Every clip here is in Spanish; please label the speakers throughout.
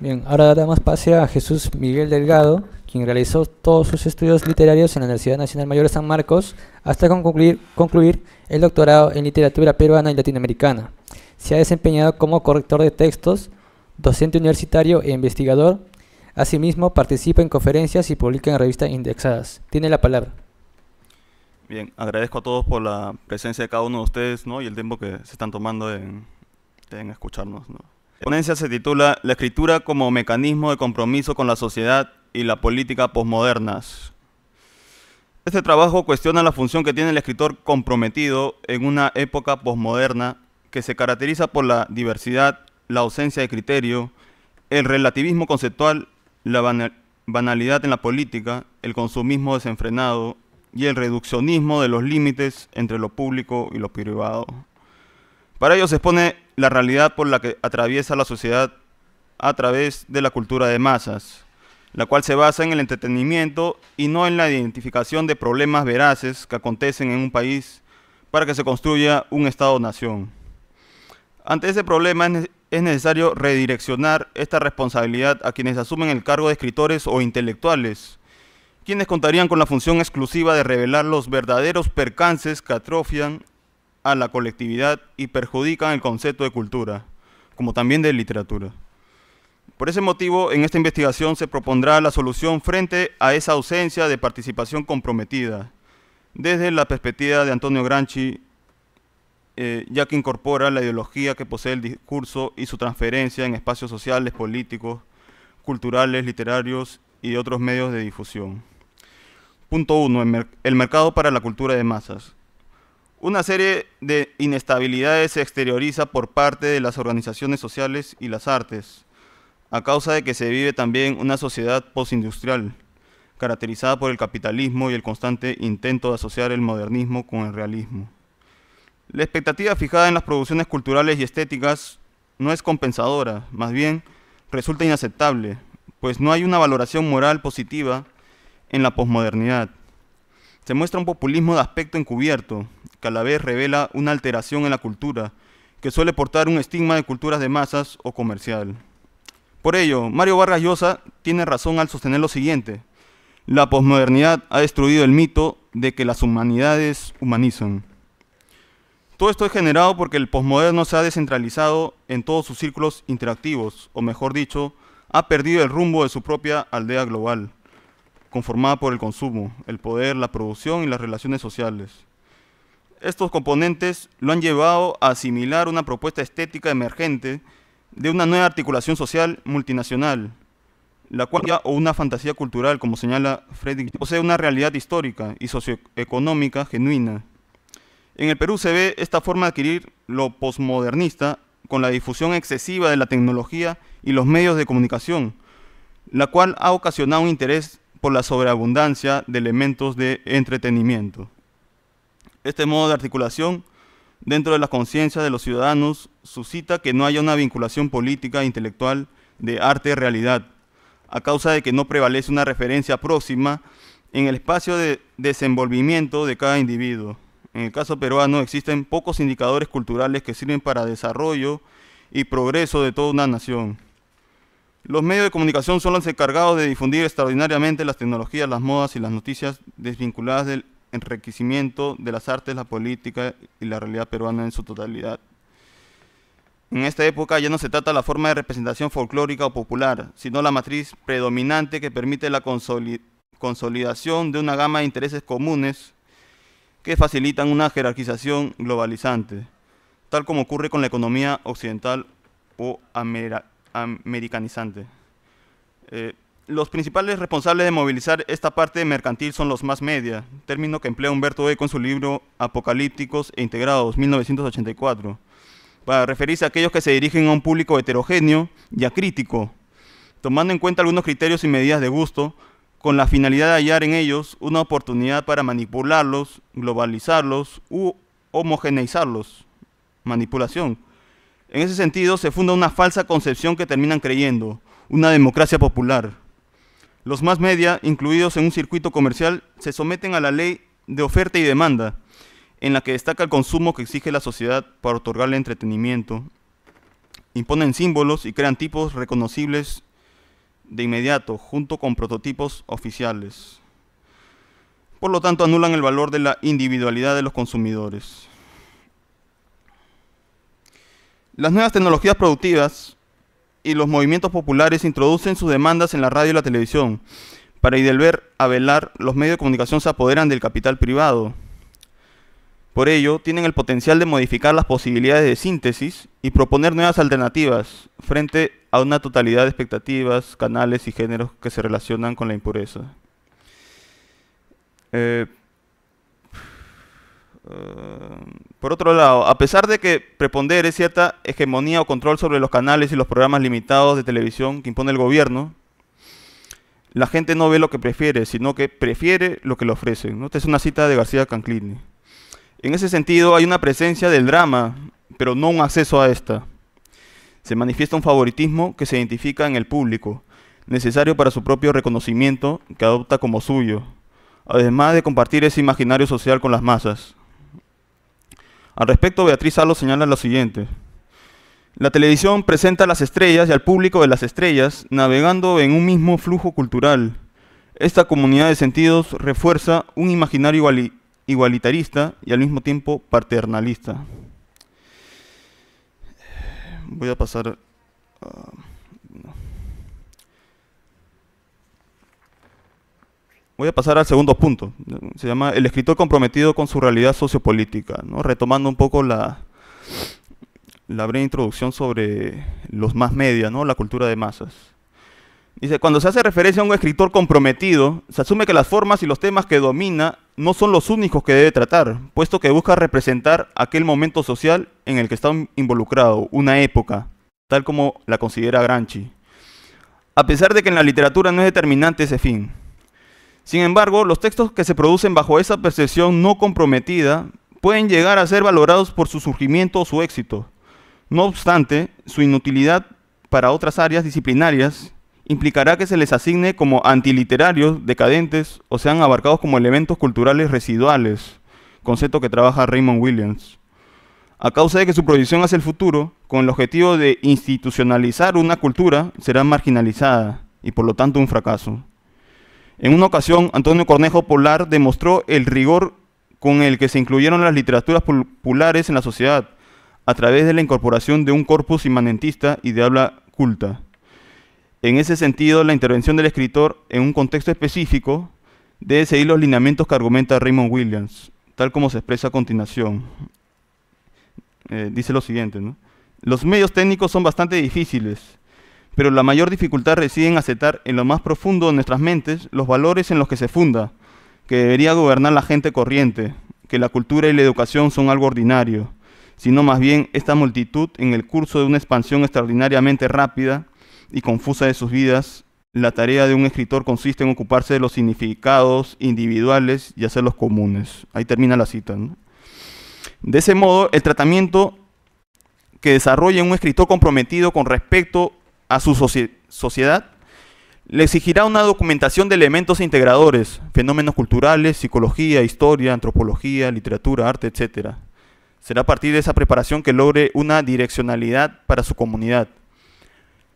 Speaker 1: Bien, ahora damos pase a Jesús Miguel Delgado, quien realizó todos sus estudios literarios en la Universidad Nacional Mayor de San Marcos hasta concluir el doctorado en literatura peruana y latinoamericana. Se ha desempeñado como corrector de textos, docente universitario e investigador. Asimismo, participa en conferencias y publica en revistas indexadas. Tiene la palabra.
Speaker 2: Bien, agradezco a todos por la presencia de cada uno de ustedes, ¿no? Y el tiempo que se están tomando en escucharnos, ¿no? La ponencia se titula La escritura como mecanismo de compromiso con la sociedad y la política posmodernas. Este trabajo cuestiona la función que tiene el escritor comprometido en una época posmoderna que se caracteriza por la diversidad, la ausencia de criterio, el relativismo conceptual, la banalidad en la política, el consumismo desenfrenado y el reduccionismo de los límites entre lo público y lo privado. Para ello se expone la realidad por la que atraviesa la sociedad a través de la cultura de masas, la cual se basa en el entretenimiento y no en la identificación de problemas veraces que acontecen en un país para que se construya un Estado-nación. Ante ese problema es necesario redireccionar esta responsabilidad a quienes asumen el cargo de escritores o intelectuales, quienes contarían con la función exclusiva de revelar los verdaderos percances que atrofian a la colectividad y perjudican el concepto de cultura, como también de literatura. Por ese motivo, en esta investigación se propondrá la solución frente a esa ausencia de participación comprometida, desde la perspectiva de Antonio Gramsci, ya que incorpora la ideología que posee el discurso y su transferencia en espacios sociales, políticos, culturales, literarios y otros medios de difusión. Punto 1. El mercado para la cultura de masas. Una serie de inestabilidades se exterioriza por parte de las organizaciones sociales y las artes, a causa de que se vive también una sociedad postindustrial, caracterizada por el capitalismo y el constante intento de asociar el modernismo con el realismo. La expectativa fijada en las producciones culturales y estéticas no es compensadora, más bien resulta inaceptable, pues no hay una valoración moral positiva en la posmodernidad. Se muestra un populismo de aspecto encubierto, que a la vez revela una alteración en la cultura, que suele portar un estigma de culturas de masas o comercial. Por ello, Mario Vargas Llosa tiene razón al sostener lo siguiente: la posmodernidad ha destruido el mito de que las humanidades humanizan. Todo esto es generado porque el posmoderno se ha descentralizado en todos sus círculos interactivos, o mejor dicho, ha perdido el rumbo de su propia aldea global, conformada por el consumo, el poder, la producción y las relaciones sociales. Estos componentes lo han llevado a asimilar una propuesta estética emergente de una nueva articulación social multinacional, la cual o una fantasía cultural, como señala Friedrich, posee una realidad histórica y socioeconómica genuina. En el Perú se ve esta forma de adquirir lo posmodernista con la difusión excesiva de la tecnología y los medios de comunicación, la cual ha ocasionado un interés por la sobreabundancia de elementos de entretenimiento. Este modo de articulación dentro de la conciencia de los ciudadanos suscita que no haya una vinculación política e intelectual de arte-realidad, a causa de que no prevalece una referencia próxima en el espacio de desenvolvimiento de cada individuo. En el caso peruano existen pocos indicadores culturales que sirven para desarrollo y progreso de toda una nación. Los medios de comunicación son los encargados de difundir extraordinariamente las tecnologías, las modas y las noticias desvinculadas del enriquecimiento de las artes, la política y la realidad peruana en su totalidad. En esta época ya no se trata la forma de representación folclórica o popular, sino la matriz predominante que permite la consolidación de una gama de intereses comunes que facilitan una jerarquización globalizante, tal como ocurre con la economía occidental o americanizante. Los principales responsables de movilizar esta parte mercantil son los mass media, término que emplea Humberto Eco en su libro Apocalípticos e Integrados, 1984, para referirse a aquellos que se dirigen a un público heterogéneo y acrítico, tomando en cuenta algunos criterios y medidas de gusto, con la finalidad de hallar en ellos una oportunidad para manipularlos, globalizarlos u homogeneizarlos. Manipulación. En ese sentido, se funda una falsa concepción que terminan creyendo, una democracia popular. Los mass media, incluidos en un circuito comercial, se someten a la ley de oferta y demanda, en la que destaca el consumo que exige la sociedad para otorgarle entretenimiento. Imponen símbolos y crean tipos reconocibles de inmediato, junto con prototipos oficiales. Por lo tanto, anulan el valor de la individualidad de los consumidores. Las nuevas tecnologías productivas y los movimientos populares introducen sus demandas en la radio y la televisión. Para ir del ver a velar, los medios de comunicación se apoderan del capital privado. Por ello, tienen el potencial de modificar las posibilidades de síntesis y proponer nuevas alternativas frente a una totalidad de expectativas, canales y géneros que se relacionan con la impureza. Por otro lado, a pesar de que prepondere cierta hegemonía o control sobre los canales y los programas limitados de televisión que impone el gobierno, la gente no ve lo que prefiere, sino que prefiere lo que le ofrecen, ¿no? Esta es una cita de García Canclini. En ese sentido, hay una presencia del drama, pero no un acceso a esta. Se manifiesta un favoritismo que se identifica en el público, necesario para su propio reconocimiento, que adopta como suyo, además de compartir ese imaginario social con las masas. Al respecto, Beatriz Salo señala lo siguiente: la televisión presenta a las estrellas y al público de las estrellas navegando en un mismo flujo cultural. Esta comunidad de sentidos refuerza un imaginario igualitarista y al mismo tiempo paternalista. Voy a pasar al segundo punto. Se llama el escritor comprometido con su realidad sociopolítica, ¿no? Retomando un poco la breve introducción sobre los más media, ¿no? La cultura de masas. Dice, cuando se hace referencia a un escritor comprometido, se asume que las formas y los temas que domina no son los únicos que debe tratar, puesto que busca representar aquel momento social en el que está involucrado, una época, tal como la considera Gramsci, a pesar de que en la literatura no es determinante ese fin. Sin embargo, los textos que se producen bajo esa percepción no comprometida pueden llegar a ser valorados por su surgimiento o su éxito. No obstante, su inutilidad para otras áreas disciplinarias implicará que se les asigne como antiliterarios, decadentes, o sean abarcados como elementos culturales residuales, concepto que trabaja Raymond Williams, a causa de que su proyección hacia el futuro, con el objetivo de institucionalizar una cultura, será marginalizada y por lo tanto un fracaso. En una ocasión, Antonio Cornejo Polar demostró el rigor con el que se incluyeron las literaturas populares en la sociedad, a través de la incorporación de un corpus inmanentista y de habla culta. En ese sentido, la intervención del escritor en un contexto específico debe seguir los lineamientos que argumenta Raymond Williams, tal como se expresa a continuación. Dice lo siguiente, ¿no? Los medios técnicos son bastante difíciles, pero la mayor dificultad reside en aceptar en lo más profundo de nuestras mentes los valores en los que se funda, que debería gobernar la gente corriente, que la cultura y la educación son algo ordinario, sino más bien esta multitud en el curso de una expansión extraordinariamente rápida y confusa de sus vidas. La tarea de un escritor consiste en ocuparse de los significados individuales y hacerlos comunes. Ahí termina la cita, ¿no? De ese modo, el tratamiento que desarrolle un escritor comprometido con respecto a su sociedad le exigirá una documentación de elementos integradores, fenómenos culturales, psicología, historia, antropología, literatura, arte, etc. Será a partir de esa preparación que logre una direccionalidad para su comunidad.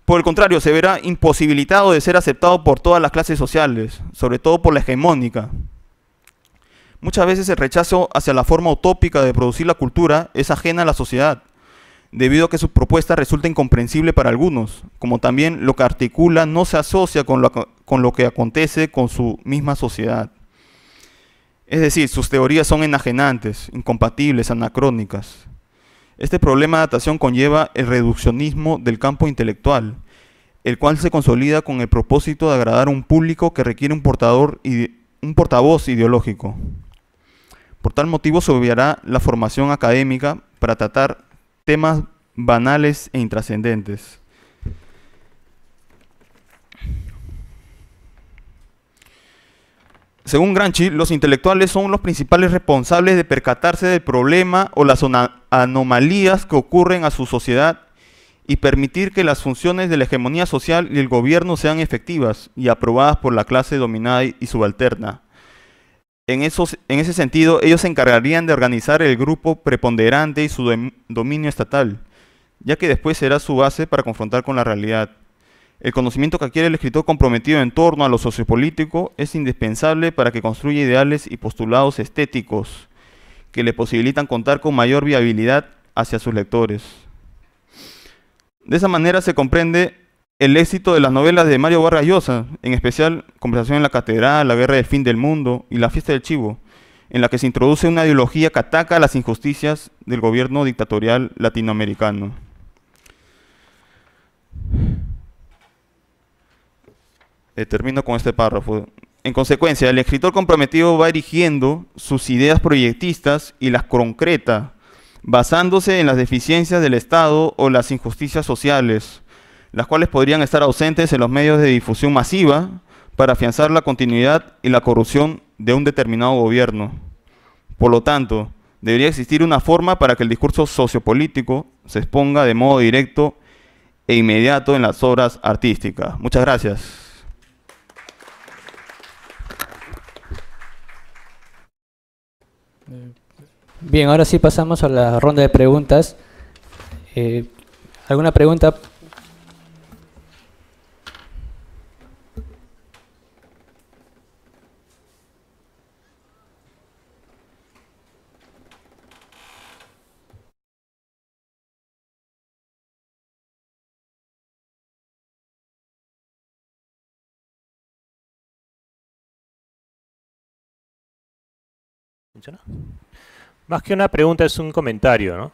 Speaker 2: Por el contrario, se verá imposibilitado de ser aceptado por todas las clases sociales, sobre todo por la hegemónica. Muchas veces el rechazo hacia la forma utópica de producir la cultura es ajena a la sociedad, debido a que su propuesta resulta incomprensible para algunos, como también lo que articula no se asocia con lo que acontece con su misma sociedad. Es decir, sus teorías son enajenantes, incompatibles, anacrónicas. Este problema de adaptación conlleva el reduccionismo del campo intelectual, el cual se consolida con el propósito de agradar a un público que requiere un portavoz ideológico. Por tal motivo se obviará la formación académica para tratar temas banales e intrascendentes. Según Gramsci, los intelectuales son los principales responsables de percatarse del problema o las anomalías que ocurren a su sociedad y permitir que las funciones de la hegemonía social y el gobierno sean efectivas y aprobadas por la clase dominada y subalterna. En ese sentido, ellos se encargarían de organizar el grupo preponderante y su dominio estatal, ya que después será su base para confrontar con la realidad. El conocimiento que adquiere el escritor comprometido en torno a lo sociopolítico es indispensable para que construya ideales y postulados estéticos que le posibilitan contar con mayor viabilidad hacia sus lectores. De esa manera se comprende el éxito de las novelas de Mario Vargas Llosa, en especial Conversación en la Catedral, La Guerra del Fin del Mundo y La Fiesta del Chivo, en la que se introduce una ideología que ataca las injusticias del gobierno dictatorial latinoamericano. Termino con este párrafo. En consecuencia, el escritor comprometido va erigiendo sus ideas proyectistas y las concreta, basándose en las deficiencias del Estado o las injusticias sociales, las cuales podrían estar ausentes en los medios de difusión masiva para afianzar la continuidad y la corrupción de un determinado gobierno. Por lo tanto, debería existir una forma para que el discurso sociopolítico se exponga de modo directo e inmediato en las obras artísticas. Muchas gracias.
Speaker 1: Bien, ahora sí pasamos a la ronda de preguntas. ¿Alguna pregunta?
Speaker 3: ¿Funciona? Más que una pregunta es un comentario, ¿no?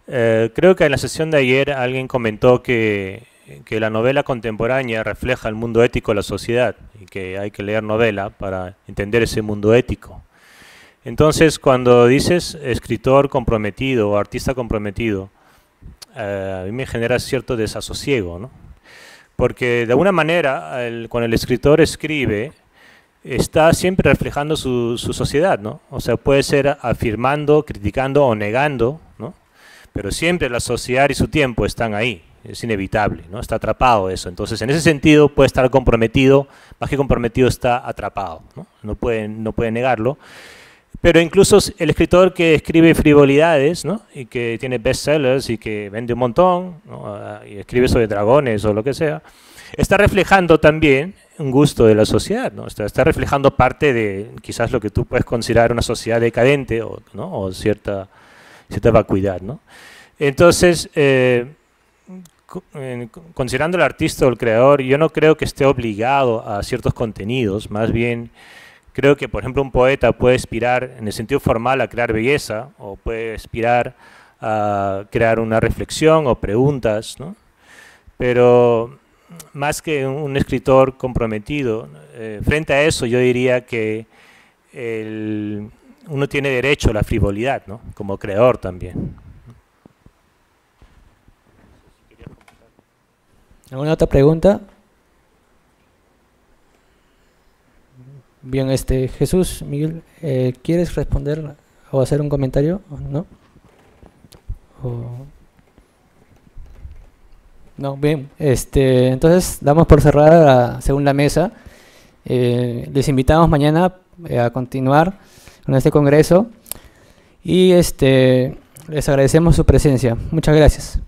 Speaker 3: Creo que en la sesión de ayer alguien comentó que la novela contemporánea refleja el mundo ético de la sociedad y que hay que leer novela para entender ese mundo ético. Entonces, cuando dices escritor comprometido o artista comprometido, a mí me genera cierto desasosiego, ¿no? Porque de alguna manera, cuando el escritor escribe, está siempre reflejando su sociedad, ¿no? O sea, puede ser afirmando, criticando o negando, ¿no? Pero siempre la sociedad y su tiempo están ahí, es inevitable, ¿no? Está atrapado eso. Entonces, en ese sentido puede estar comprometido, más que comprometido está atrapado, ¿no? No puede negarlo. Pero incluso el escritor que escribe frivolidades, ¿no? Y que tiene bestsellers y que vende un montón, ¿no? Y escribe sobre dragones o lo que sea, está reflejando también un gusto de la sociedad, ¿no? Está reflejando parte de quizás lo que tú puedes considerar una sociedad decadente ¿no? O cierta vacuidad, ¿no? Entonces, considerando el artista o el creador, yo no creo que esté obligado a ciertos contenidos, más bien creo que, por ejemplo, un poeta puede aspirar en el sentido formal a crear belleza o puede aspirar a crear una reflexión o preguntas, ¿no? Pero más que un escritor comprometido, frente a eso yo diría que uno tiene derecho a la frivolidad, ¿no? Como creador también.
Speaker 1: ¿Alguna otra pregunta? Bien, Jesús, Miguel, ¿quieres responder o hacer un comentario? ¿No? No, bien, entonces damos por cerrada la segunda mesa. Les invitamos mañana a continuar con este congreso y les agradecemos su presencia. Muchas gracias.